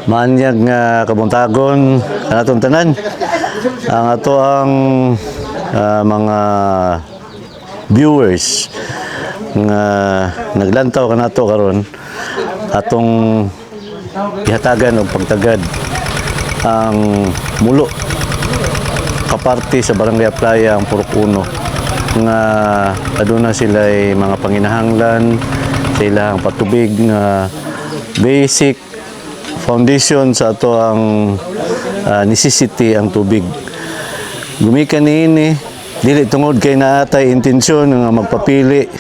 Maanyag nga kabuntagon kanatong tanan ang ato ang mga viewers nga naglantaw kanato karon atong ihatagan og pagtagad ang mulo kaparte sa Barangay Playa ang Purok 1 nga aduna sila'y mga panginahanglan sa ilang patubig nga basic foundation sa ato ang necessity ang tubig. Gumikan niini dili tungod kay naatay intensyon nga magpapili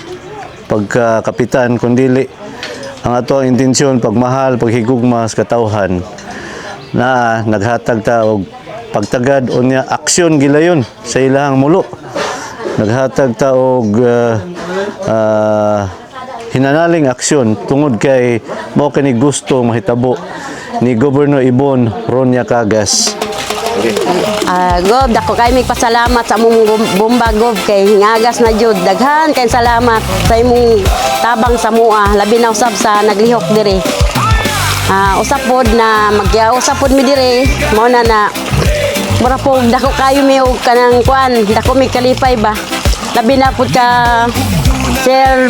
pagka kapitan kundili ang ato ang intensyon pagmahal paghigugma sa katawhan na naghatag ta og pagtagad unya aksyon gilayon sa ilahang mulo. Naghatag ta og hinanaling aksyon tungod kay mao kani gusto mahitabo ni Gobernador Ibon Ronya Cagas. Gob, dako kay mig pasalamat sa among bomba Gob kay ngagas na jud. Daghan kay salamat sa imong tabang sa mua labi na usab sa naglihok diri. Usap pod na magyausap pod mi diri mao na mura po dako kayo mi og kanang kwan, dako mi kalipay ba. Labi na pod ka Sir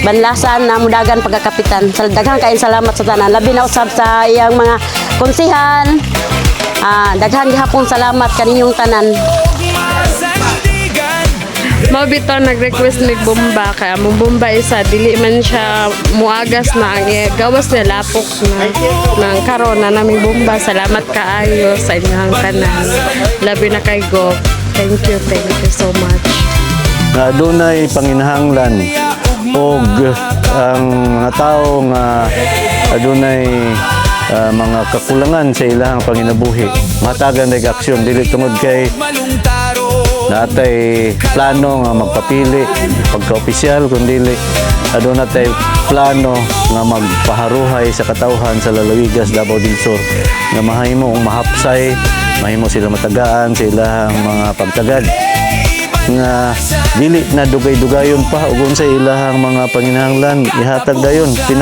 Banlasan na mudagan pagkakapitan. Daghan kay salamat sa tanan. Labi na usab sa iyang mga konsihan. Daghan gihapon salamat kaninyong tanan. Mao bitaw nag-request ni bomba kay among bomba isa dili man siya muagas na ang gawas na lapok na nang karon na naming bomba. Salamat kaayo sa inyong tanan. Labi na kay Gob. Thank you so much. Na adunay panginahanglan og ang mga tao nga adunay mga kakulangan sa ilahang panginabuhi. Matagan dag aksyon dili tungod kay natay plano nga magpapili pagka-opisyal kundi aduna tay plano nga magpaharuhay sa katawhan sa lalawigas Davao del Sur nga mahimo mahapsay, mahimo sila matagaan sa ilahang mga pagtagad nga dili na dugay-dugayon pa ug unsay ilahang mga panginahanglan ihatag dayon Ako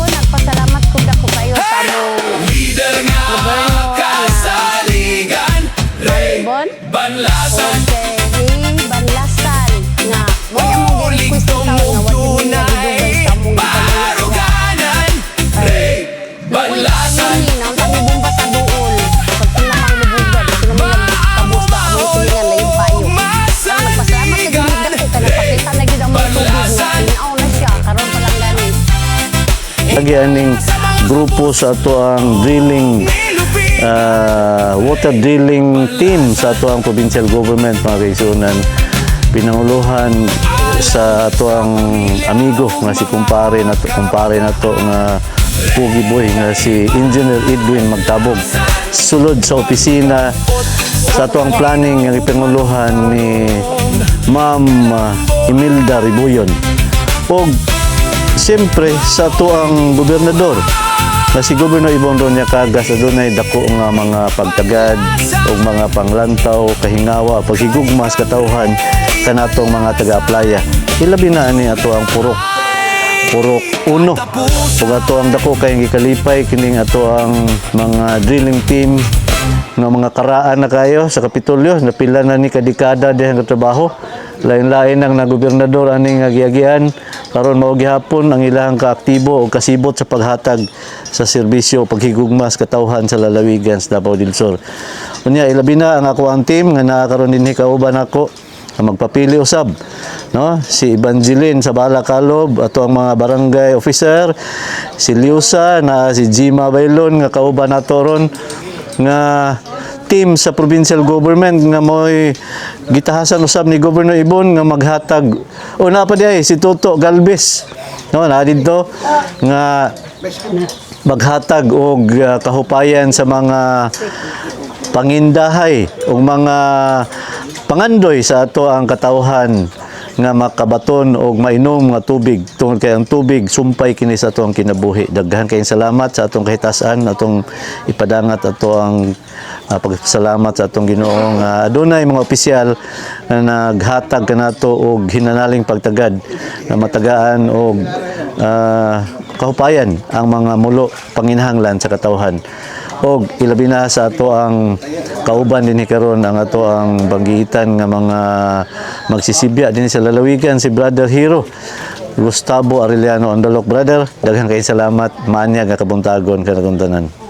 nagpasalamat ko dako kayo sa among Leader nga kasaligan Ray Banlasan Banlasan nga mo among request sa nga wala na dugay sa among Paruganan Ray Banlasan na ang kami bomba sa duol pag sinamang lubugad sinamang kabusta mo silingan layo kayo nagpasalamat ka din dako ka napakita na gid ang mga tubig nga tinaw na siya karon pa lang gani. lagi aning grupo sa ato ang drilling water drilling team sa ato ang provincial government mga kaigsunan pinanguluhan sa ato ang amigo nga si kumpare na to nga Pugi Boy nga si Engineer Edwin Magtabog sulod sa opisina sa ato ang planning nga ipinanguluhan ni Ma'am Imelda Ribuyon og siyempre sa ato ang gobernador na si Gobernador Ibon Ronya Cagas adunay dako nga mga pagtagad o mga panglantaw, kahingawa, paghigugma sa katawhan kanatong mga taga-playa. Ilabi na ani ato ang Purok 1. Ug ato ang dako kay gikalipay kining ato ang mga drilling team nga mga karaan na kayo sa Kapitolyo napila na ni kadekada dihang trabaho. Lain-lain ang nagobernador aning agiagian karon mao gihapon ang ilahang kaaktibo o kasibot sa paghatag sa serbisyo paghigugma sa katawhan sa lalawigan sa Davao del Sur. Unya ilabi na ang ako ang team nga naa karon dinhi kauban ako nga magpapili usab no si Evangeline sa Balacalob ato ang mga barangay officer si Liusa na si Jima Bailon nga kauban nato ron nga team sa provincial government nga mo'y gitahasan usab ni Governor Ibon nga maghatag o na pa diay si Toto Galvez no na dito nga maghatag og kahupayan sa mga pangindahay o mga pangandoy sa ato ang katawhan nga makabaton og mainom nga tubig tungod kay ang tubig sumpay kini sa atong kinabuhi. Daghan kayong salamat sa atong kahitasan atong ipadangat ato ang pagpasalamat sa atong Ginoo nga adunay mga opisyal na naghatag kanato og hinanaling pagtagad na matagaan og kahupayan ang mga mulo panginahanglan sa katawhan. Og ilabi na sa ato ang kauban din karon ang ato ang banggitan nga mga magsisibya din sa lalawigan si Brother Hero Gustavo Arellano Andalok. Brother, daghang kay salamat, maanyag nga kabuntagon kanang tanan.